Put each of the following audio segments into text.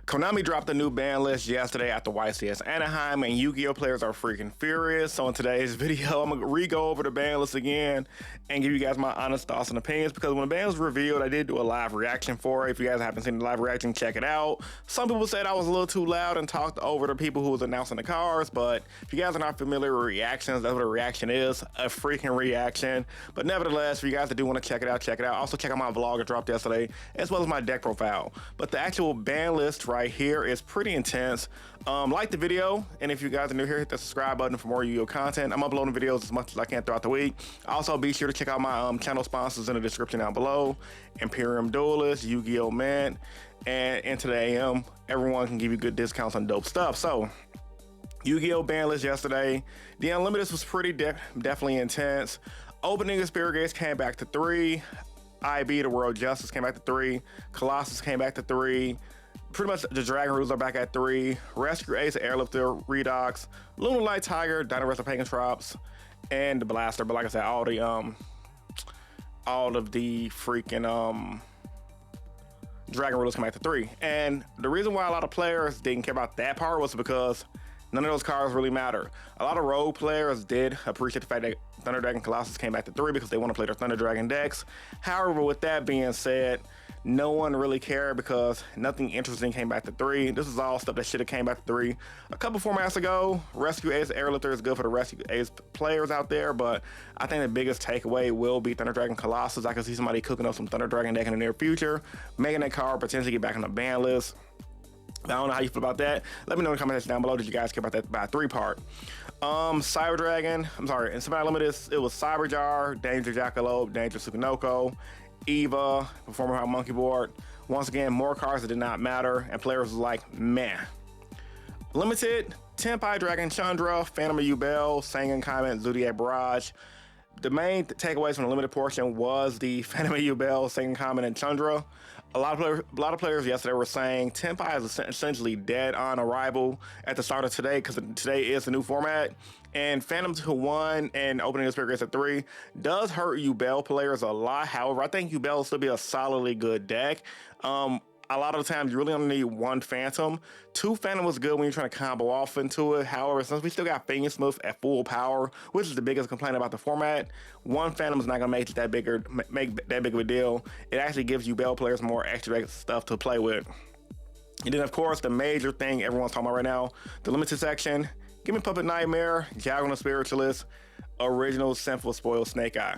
Konami dropped a new ban list yesterday after YCS Anaheim, and Yu-Gi-Oh players are freaking furious. So in today's video, I'm gonna re-go over the ban list again and give you guys my honest thoughts and opinions, because when the ban was revealed, I did do a live reaction for it. If you guys haven't seen the live reaction, check it out. Some people said I was a little too loud and talked over the people who was announcing the cards, but if you guys are not familiar with reactions, that's what a reaction is, a freaking reaction. But nevertheless, if you guys do want to check it out, check it out. Also check out my vlog that dropped yesterday, as well as my deck profile. But the actual ban list right here is pretty intense. Like the video, and if you guys are new here, hit the subscribe button for more Yu-Gi-Oh content. I'm uploading videos as much as I can throughout the week. Also, be sure to check out my channel sponsors in the description down below: Imperium Duelist, Yu-Gi-Oh Mint, and Into the AM. Everyone can give you good discounts on dope stuff. So Yu-Gi-Oh ban list yesterday. The Unlimiteds was pretty definitely intense. Opening Spirit Gates came back to 3. IB, the World Justice, came back to 3. Colossus came back to 3. Pretty much the Dragon Rulers are back at 3. Rescue Ace, Airlifter, Redox, Lunar Light Tiger, Dino Pagan Trops, and the Blaster. But like I said, all of the freaking Dragon Rulers come back to 3. And the reason why a lot of players didn't care about that part was because none of those cards really matter. A lot of rogue players did appreciate the fact that Thunder Dragon Colossus came back to 3 because they want to play their Thunder Dragon decks. However, with that being said, no one really cared because nothing interesting came back to 3. This is all stuff that should have came back to 3 a couple formats ago. Rescue Ace Airlifter is good for the Rescue Ace players out there, but I think the biggest takeaway will be Thunder Dragon Colossus. I can see somebody cooking up some Thunder Dragon deck in the near future, making that card potentially get back on the ban list. I don't know how you feel about that. Let me know in the comments down below. Did you guys care about that by 3 part? Cyber Dragon, I'm sorry, in Semi Limited, it was Cyber Jar, Danger Jackalope, Danger Sukanoko, Eva, Performer High Monkey Board. Once again, more cards that did not matter, and players was like, man. Limited, Tenpai Dragon Chandra, Phantom of Yubel, Sangan Comment, Zodiac Barrage. The main takeaways from the limited portion was the Phantom of Yubel, Sangan Comment, and Chandra. A lot of players yesterday were saying Tenpai is essentially dead on arrival at the start of today, because today is the new format. And Phantom to 1 and Opening the Spirit Gates at 3 does hurt Yubel players a lot. However, I think Yubel will still be a solidly good deck. A lot of the times you really only need 1 Phantom. 2 Phantom was good when you're trying to combo off into it. However, since we still got Phoenix Smith at full power, which is the biggest complaint about the format, 1 Phantom is not gonna make that big of a deal. It actually gives you Bell players more extra stuff to play with. And then of course the major thing everyone's talking about right now, the limited section. Give me Puppet Nightmare, Diagonal Spiritualist, Original Sinful Spoiled Snake Eye.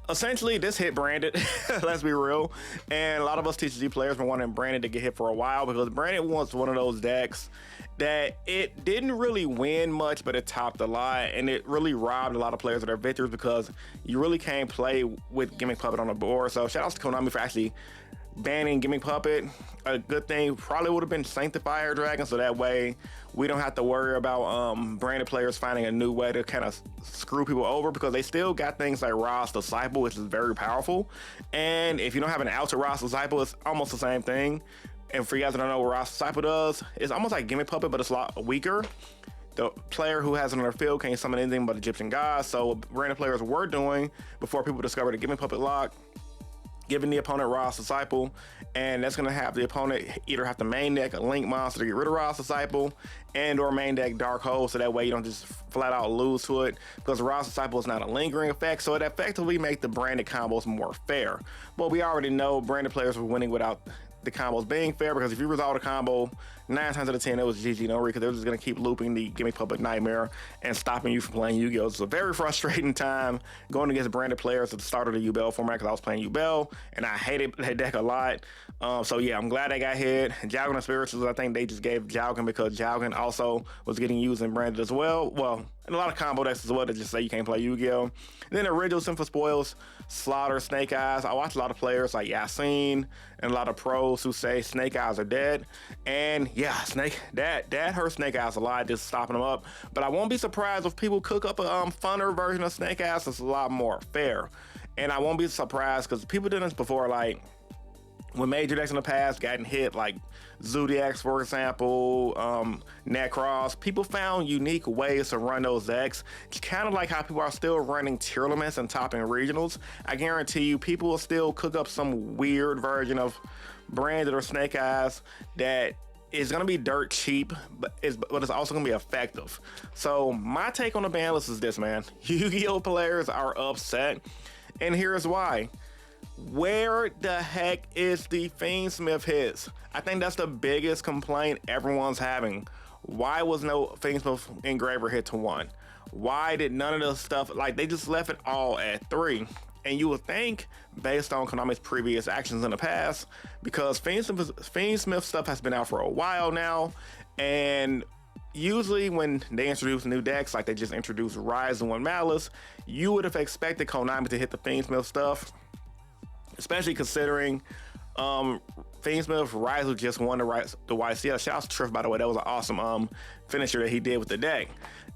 Essentially, this hit branded, let's be real. And a lot of us TCG players been wanting branded to get hit for a while, because branded was one of those decks that it didn't really win much, but it topped a lot, and it really robbed a lot of players of their victories because you really can't play with Gimmick Puppet on the board. So shout out to Konami for actually banning Gimmick Puppet. A good thing probably would have been Sanctifier Dragon, so that way we don't have to worry about branded players finding a new way to kind of screw people over, because they still got things like Ross Disciple, which is very powerful. And if you don't have an out to Ross Disciple, it's almost the same thing. And for you guys that don't know what Ross Disciple does, it's almost like Gimmick Puppet, but it's a lot weaker. The player who has it on their field can't summon anything but Egyptian gods. So what branded players were doing before people discovered the Gimmick Puppet lock, giving the opponent Ross Disciple, and that's going to have the opponent either have to main deck a Link monster to get rid of Ross Disciple, and or main deck Dark Hole, so that way you don't just flat out lose to it, because Ross Disciple is not a lingering effect, so it effectively makes the branded combos more fair. But we already know branded players were winning without the combos being fair, because if you resolve a combo 9 times out of 10 it was GG no re, because they're just going to keep looping the Gimmick Puppet Nightmare and stopping you from playing Yu-Gi-Oh. It's a very frustrating time going against branded players at the start of the Yubel format, because I was playing Yubel and I hated that deck a lot. So yeah, I'm glad they got hit. Jalgan Spirituals, I think they just gave Jalgan because Jalgan also was getting used and branded as well. Well, and a lot of combo decks as well that just say you can't play Yu-Gi-Oh. Then Original Sinful Spoils, Slaughter, Snake Eyes. I watch a lot of players like Yasin and a lot of pros who say Snake Eyes are dead. And yeah, that hurts Snake Eyes a lot, just stopping them up. But I won't be surprised if people cook up a funner version of Snake Eyes that's a lot more fair. And I won't be surprised because people did this before, like when major decks in the past gotten hit, like Zodiacs, for example, Necros, people found unique ways to run those decks. It's kind of like how people are still running tier limits and topping regionals. I guarantee you, people will still cook up some weird version of branded or Snake Eyes that it's gonna be dirt cheap, but it's also gonna be effective. So my take on the ban list is this, man. Yu-Gi-Oh players are upset, and here's why. Where the heck is the Fiendsmith hits? I think that's the biggest complaint everyone's having. Why was no Fiendsmith engraver hit to 1? Why did none of the stuff, like, they just left it all at 3? And you would think, based on Konami's previous actions in the past, because Fiendsmith stuff has been out for a while now, and usually when they introduce new decks, like they just introduced Ryzen and Malice, you would have expected Konami to hit the Fiendsmith stuff, especially considering Fiendsmith Ryzen just won the YCS. Shout out to Triff, by the way. That was an awesome finisher that he did with the deck.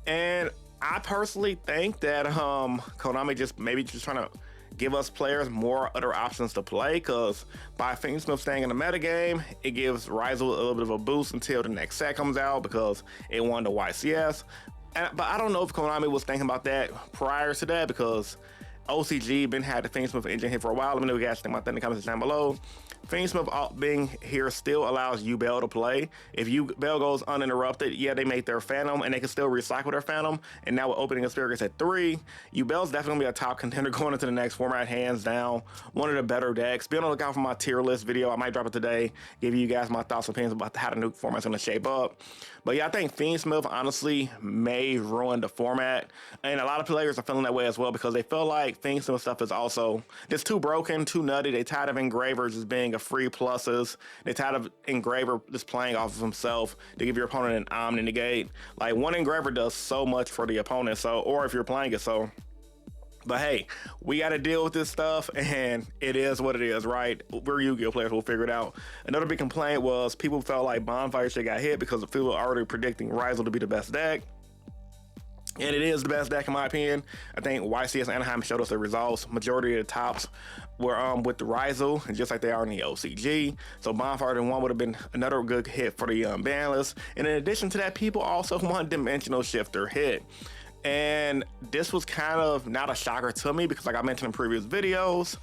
And I personally think that Konami just trying to give us players more other options to play, because by Fiendsmith staying in the metagame, it gives Ryzen a little bit of a boost until the next set comes out because it won the YCS. But I don't know if Konami was thinking about that prior to that, because OCG been had the Fiendsmith engine here for a while. Let me know what you guys think about that in the comments down below. Fiendsmith being here still allows Yugioh to play. If Yugioh goes uninterrupted, yeah, they make their Phantom and they can still recycle their Phantom. And now with opening Asparagus at 3, Yugioh's definitely gonna be a top contender going into the next format, hands down. One of the better decks. Be on the lookout for my tier list video. I might drop it today, give you guys my thoughts and opinions about how the new format's gonna shape up. But yeah, I think Fiendsmith honestly may ruin the format. And a lot of players are feeling that way as well, because they feel like Fiendsmith stuff is also just too broken, too nutty. They tired of engravers just being a free pluses. They tired of engraver just playing off of himself to give your opponent an omni negate. Like, one engraver does so much for the opponent, so, or if you're playing it, so. But hey, we got to deal with this stuff, and it is what it is, right? We're Yu-Gi-Oh players, we'll figure it out. Another big complaint was people felt like Bonfire shit got hit because people were already predicting Ryzen to be the best deck. And it is the best deck in my opinion. I think YCS Anaheim showed us the results. Majority of the tops were with the Ryzen, and just like they are in the OCG. So Bonfire 1 would have been another good hit for the ban list. And in addition to that, people also want Dimensional Shifter hit. And this was kind of not a shocker to me, because like I mentioned in previous videos,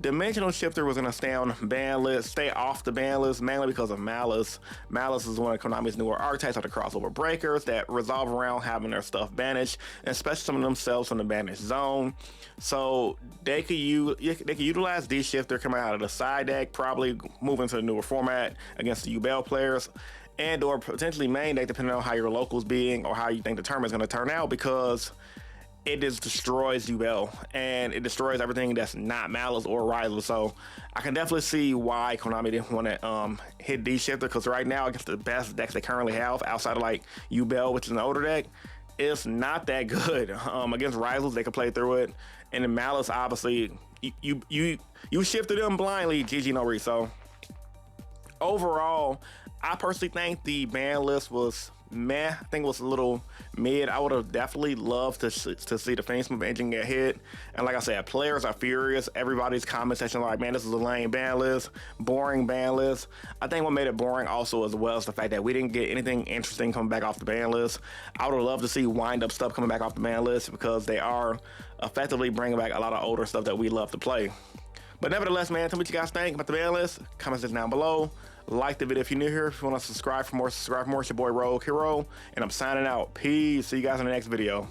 Dimensional Shifter was gonna stay on ban list, stay off the ban list, mainly because of Malice. Malice is one of Konami's newer archetypes of the crossover breakers that revolve around having their stuff banished, and especially some of themselves from the banished zone. So they could utilize D-Shifter coming out of the side deck, probably moving to the newer format against the Yugioh players, and or potentially main deck, depending on how your locals being or how you think the tournament's gonna turn out, because it just destroys Yugioh, and it destroys everything that's not Malice or Ryzen. So I can definitely see why Konami didn't want to hit D-Shifter, because right now, against the best decks they currently have, outside of like Yugioh, which is an older deck, it's not that good. Against Ryzen, they can play through it, and in Malice, obviously, you shifted them blindly, GG no re. So overall, I personally think the ban list was meh. I think it was a little mid. I would have definitely loved to see the Fiendsmith engine get hit. And like I said, players are furious. Everybody's comment section like, man, this is a lame ban list, boring ban list. I think what made it boring also as well is the fact that we didn't get anything interesting coming back off the ban list. I would have loved to see wind up stuff coming back off the ban list, because they are effectively bringing back a lot of older stuff that we love to play. But nevertheless, man, tell me what you guys think about the ban list. Comments down below. Like the video if you're new here. If you want to subscribe for more, subscribe for more. It's your boy Rogue Hero, and I'm signing out. Peace. See you guys in the next video.